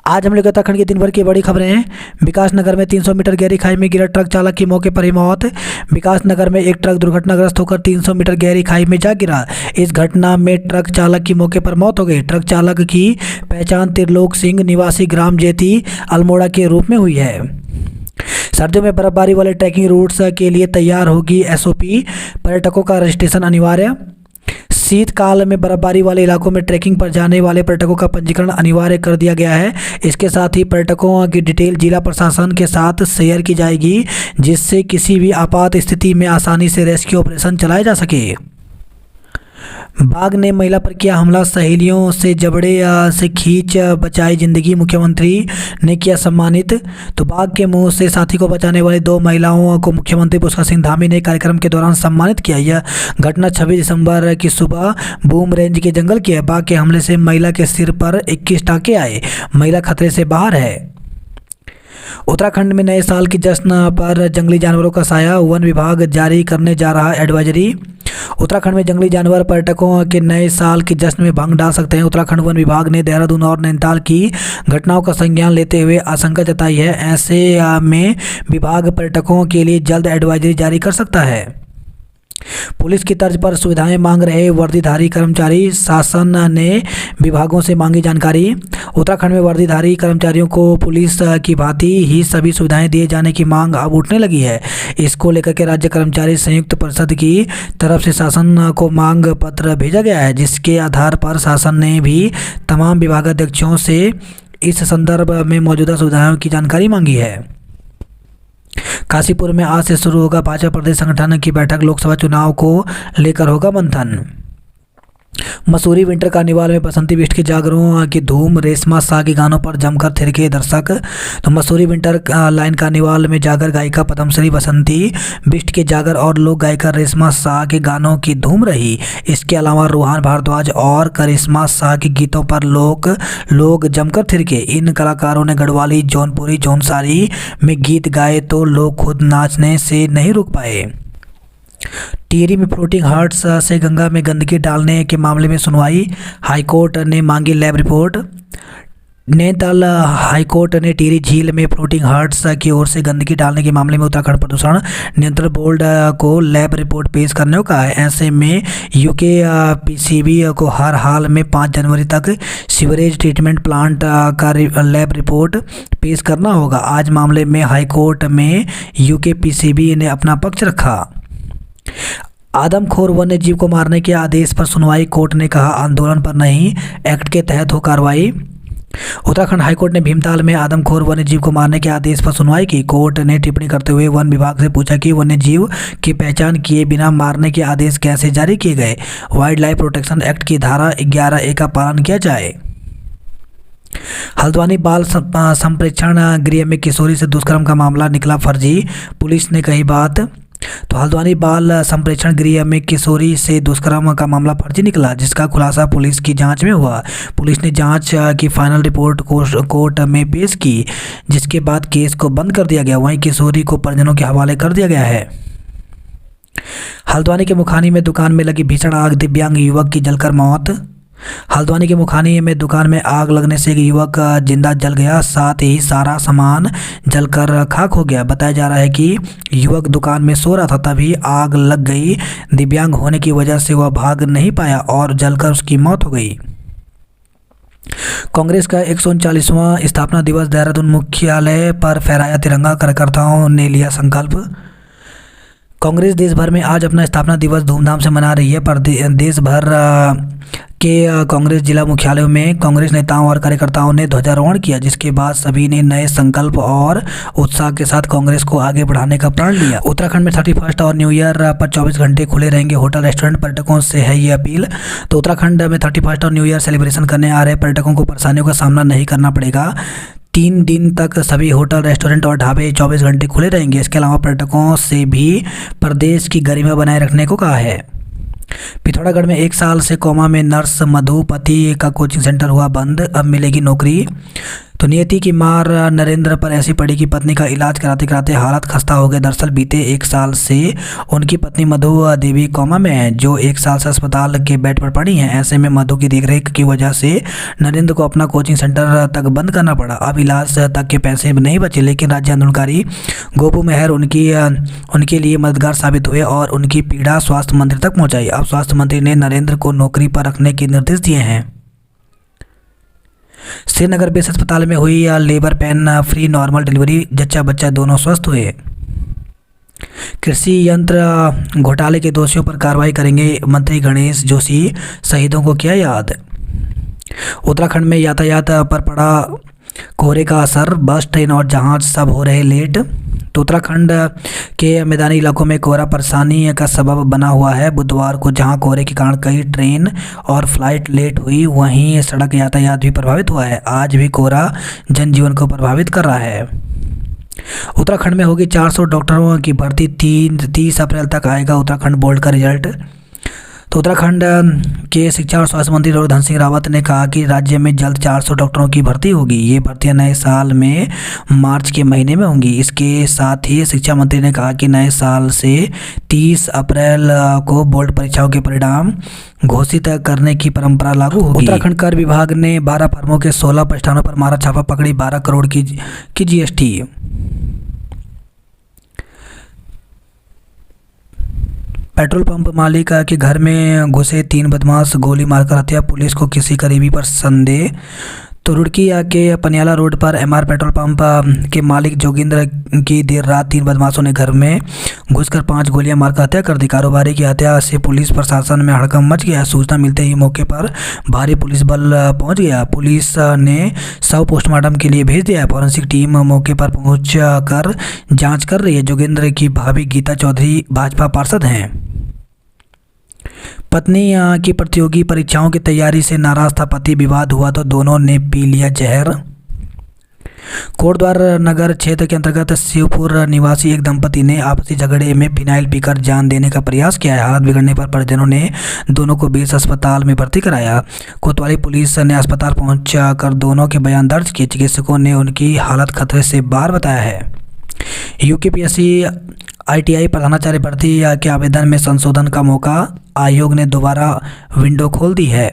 आज हम लोग उत्तराखंड की दिन भर की बड़ी खबरें हैं। विकास नगर में 300 मीटर गहरी खाई में गिरा ट्रक चालक की मौके पर ही मौत। विकास नगर में एक ट्रक दुर्घटनाग्रस्त होकर 300 मीटर गहरी खाई में जा गिरा। इस घटना में ट्रक चालक की मौके पर मौत हो गई। ट्रक चालक की पहचान त्रिलोक सिंह निवासी ग्राम जेती अल्मोड़ा के रूप में हुई है। सर्दियों में बर्फबारी वाले ट्रैकिंग रूट्स के लिए तैयार होगी एसओपी। पर्यटकों का रजिस्ट्रेशन अनिवार्य। शीतकाल में बर्फबारी वाले इलाकों में ट्रैकिंग पर जाने वाले पर्यटकों का पंजीकरण अनिवार्य कर दिया गया है। इसके साथ ही पर्यटकों की डिटेल जिला प्रशासन के साथ शेयर की जाएगी, जिससे किसी भी आपात स्थिति में आसानी से रेस्क्यू ऑपरेशन चलाए जा सके। बाघ ने महिला पर किया हमला, सहेलियों से जबड़े से खींच बचाई जिंदगी, मुख्यमंत्री ने किया सम्मानित। तो बाघ के मुंह से साथी को बचाने वाली 2 महिलाओं को मुख्यमंत्री पुष्कर सिंह धामी ने कार्यक्रम के दौरान सम्मानित किया। यह घटना 26 दिसंबर की सुबह बूम रेंज के जंगल की है। बाघ के हमले से महिला के सिर पर 21 टाँके आए। महिला खतरे से बाहर है। उत्तराखंड में नए साल के जश्न पर जंगली जानवरों का साया, वन विभाग जारी करने जा रहा एडवाइजरी। उत्तराखंड में जंगली जानवर पर्यटकों के नए साल के जश्न में भंग डाल सकते हैं। उत्तराखंड वन विभाग ने देहरादून और नैनीताल की घटनाओं का संज्ञान लेते हुए आशंका जताई है। ऐसे में विभाग पर्यटकों के लिए जल्द एडवाइजरी जारी कर सकता है। पुलिस की तर्ज पर सुविधाएं मांग रहे वर्दीधारी कर्मचारी, शासन ने विभागों से मांगी जानकारी। उत्तराखंड में वर्दीधारी कर्मचारियों को पुलिस की भांति ही सभी सुविधाएं दिए जाने की मांग अब उठने लगी है। इसको लेकर के राज्य कर्मचारी संयुक्त परिषद की तरफ से शासन को मांग पत्र भेजा गया है, जिसके आधार पर शासन ने भी तमाम विभागाध्यक्षों से इस संदर्भ में मौजूदा सुविधाओं की जानकारी मांगी है। काशीपुर में आज से शुरू होगा भाजपा प्रदेश संगठन की बैठक, लोकसभा चुनाव को लेकर होगा मंथन। मसूरी विंटर कार्निवाल में बसंती बिष्ट के जागरों की धूम, रेशमा शाह के गानों पर जमकर थिरके दर्शक। तो मसूरी विंटर लाइन कार्निवाल में जागर गायिका पद्मश्री बसंती बिष्ट के जागर और लोक गायिका रेशमा शाह के गानों की धूम रही। इसके अलावा रूहान भारद्वाज और करिश्मा शाह के गीतों पर लोग जमकर थिरके। इन कलाकारों ने गढ़वाली, जौनपुरी, जौनसारी में गीत गाए तो लोग खुद नाचने से नहीं रुक पाए। टिहरी में फ्लोटिंग हर्ट्स से गंगा में गंदगी डालने के मामले में सुनवाई, हाईकोर्ट ने मांगी लैब रिपोर्ट। नैनीताल हाईकोर्ट ने टिहरी झील में फ्लोटिंग हर्ट्स की ओर से गंदगी डालने के मामले में उत्तराखंड प्रदूषण नियंत्रण बोर्ड को लैब रिपोर्ट पेश करने को कहा है। ऐसे में यूके पीसीबी को हर हाल में 5 जनवरी तक सीवरेज ट्रीटमेंट प्लांट का लैब रिपोर्ट पेश करना होगा। आज मामले में हाईकोर्ट में यूके पीसीबी ने अपना पक्ष रखा। आदमखोर वन्य जीव को मारने के आदेश पर सुनवाई, कोर्ट ने कहा आंदोलन पर नहीं, एक्ट के तहत हो कार्रवाई। उत्तराखंड हाईकोर्ट ने भीमताल में आदमखोर वन्य जीव को मारने के आदेश पर सुनवाई की। कोर्ट ने टिप्पणी करते हुए वन विभाग से पूछा कि वन्य जीव की पहचान किए बिना मारने के आदेश कैसे जारी किए गए। वाइल्ड लाइफ प्रोटेक्शन एक्ट की धारा 11A का पालन किया जाए। हल्द्वानी बाल संप्रेक्षण गृह में किशोरी से दुष्कर्म का मामला निकला फर्जी, पुलिस ने कही बात। तो हल्द्वानी बाल संप्रेक्षण गृह में किशोरी से दुष्कर्म का मामला फर्जी निकला, जिसका खुलासा पुलिस की जांच में हुआ। पुलिस ने जांच की फाइनल रिपोर्ट कोर्ट में पेश की, जिसके बाद केस को बंद कर दिया गया। वहीं किशोरी को परिजनों के हवाले कर दिया गया है। हल्द्वानी के मुखानी में दुकान में लगी भीषण आग, दिव्यांग युवक की जलकर मौत। हल्द्वानी के मुखानी में दुकान में आग लगने से एक युवक जिंदा जल गया, साथ ही सारा सामान जलकर खाक हो गया। बताया जा रहा है कि युवक दुकान में सो रहा था, तभी आग लग गई। दिव्यांग होने की वजह से वह भाग नहीं पाया और जलकर उसकी मौत हो गई। कांग्रेस का 139वां स्थापना दिवस, देहरादून मुख्यालय पर फहराया तिरंगा, कार्यकर्ताओं ने लिया संकल्प। कांग्रेस देश भर में आज अपना स्थापना दिवस धूमधाम से मना रही है, पर देश भर के कांग्रेस जिला मुख्यालयों में कांग्रेस नेताओं और कार्यकर्ताओं ने ध्वजारोहण किया, जिसके बाद सभी ने नए संकल्प और उत्साह के साथ कांग्रेस को आगे बढ़ाने का प्रण लिया। उत्तराखंड में 31 और न्यू ईयर पर 24 घंटे खुले रहेंगे होटल रेस्टोरेंट, पर्यटकों से है ये अपील। तो उत्तराखंड में 31 और न्यू ईयर सेलिब्रेशन करने आ रहे पर्यटकों को परेशानियों का सामना नहीं करना पड़ेगा। 3 दिन तक सभी होटल, रेस्टोरेंट और ढाबे 24 घंटे खुले रहेंगे। इसके अलावा पर्यटकों से भी प्रदेश की गरिमा बनाए रखने को कहा है। पिथौरागढ़ में 1 साल से कोमा में नर्स मधुपति का कोचिंग सेंटर हुआ बंद, अब मिलेगी नौकरी। तो नियति की मार नरेंद्र पर ऐसी पड़ी कि पत्नी का इलाज कराते कराते हालत खस्ता हो गई। दरअसल बीते 1 साल से उनकी पत्नी मधु देवी कोमा में है, जो 1 साल से अस्पताल के बेड पर पड़ी हैं। ऐसे में मधु की देखरेख की वजह से नरेंद्र को अपना कोचिंग सेंटर तक बंद करना पड़ा। अब इलाज तक के पैसे नहीं बचे, लेकिन राज्य आंदोलनकारी गोपू मेहर उनके लिए मददगार साबित हुए और उनकी पीड़ा स्वास्थ्य मंत्री तक पहुंचाई। अब स्वास्थ्य मंत्री ने नरेंद्र को नौकरी पर रखने के निर्देश दिए हैं। श्रीनगर बेस अस्पताल में हुई labour pain free normal delivery, जच्चा बच्चा दोनों स्वस्थ हुए। कृषि यंत्र घोटाले के दोषियों पर कार्रवाई करेंगे मंत्री गणेश जोशी, शहीदों को किया याद। उत्तराखंड में यातायात पर पड़ा कोहरे का असर, बस ट्रेन और जहाज सब हो रहे लेट। तो उत्तराखंड के मैदानी इलाकों में कोहरा परेशानी का सबब बना हुआ है। बुधवार को जहां कोहरे के कारण कई ट्रेन और फ्लाइट लेट हुई, वहीं सड़क यातायात भी प्रभावित हुआ है। आज भी कोहरा जनजीवन को प्रभावित कर रहा है। उत्तराखंड में होगी 400 डॉक्टरों की भर्ती, 30 अप्रैल तक आएगा उत्तराखंड बोर्ड का रिजल्ट। तो उत्तराखंड के शिक्षा और स्वास्थ्य मंत्री डॉक्टर धन सिंह रावत ने कहा कि राज्य में जल्द 400 डॉक्टरों की भर्ती होगी। ये भर्तियां नए साल में मार्च के महीने में होंगी। इसके साथ ही शिक्षा मंत्री ने कहा कि नए साल से 30 अप्रैल को बोर्ड परीक्षाओं के परिणाम घोषित करने की परंपरा लागू होगी। उत्तराखंड कर विभाग ने 12 फर्मों के 16 प्रतिष्ठानों पर मारा छापा, पकड़ी 12 करोड़ की जीएसटी। पेट्रोल पंप मालिक के घर में घुसे 3 बदमाश, गोली मारकर हत्या, पुलिस को किसी करीबी पर संदेह। तो रुड़की के पनियाला रोड पर एमआर पेट्रोल पंप के मालिक जोगिंद्र की देर रात 3 बदमाशों ने घर में घुसकर 5 गोलियां मारकर हत्या कर दी। कारोबारी की हत्या से पुलिस प्रशासन में हड़कंप मच गया। सूचना मिलते ही मौके पर भारी पुलिस बल पहुंच गया। पुलिस ने शव पोस्टमार्टम के लिए भेज दिया। फॉरेंसिक टीम मौके पर पहुंच कर जाँच कर रही है। जोगिंद्र की भाभी गीता चौधरी भाजपा पार्षद हैं। पत्नी की प्रतियोगी परीक्षाओं की तैयारी से नाराज था पति, विवाद हुआ तो दोनों ने पी लिया जहर। कोटद्वार नगर क्षेत्र के अंतर्गत शिवपुर निवासी एक दंपति ने आपसी झगड़े में फिनाइल पीकर जान देने का प्रयास किया है। हालत बिगड़ने पर परिजनों ने दोनों को बेस अस्पताल में भर्ती कराया। कोतवाली पुलिस ने अस्पताल पहुंचकर दोनों के बयान दर्ज किए। चिकित्सकों ने उनकी हालत खतरे से बाहर बताया है। यूकेपीएससी ITI प्रधानाचार्य भर्ती के आवेदन में संशोधन का मौका, आयोग ने दोबारा विंडो खोल दी है।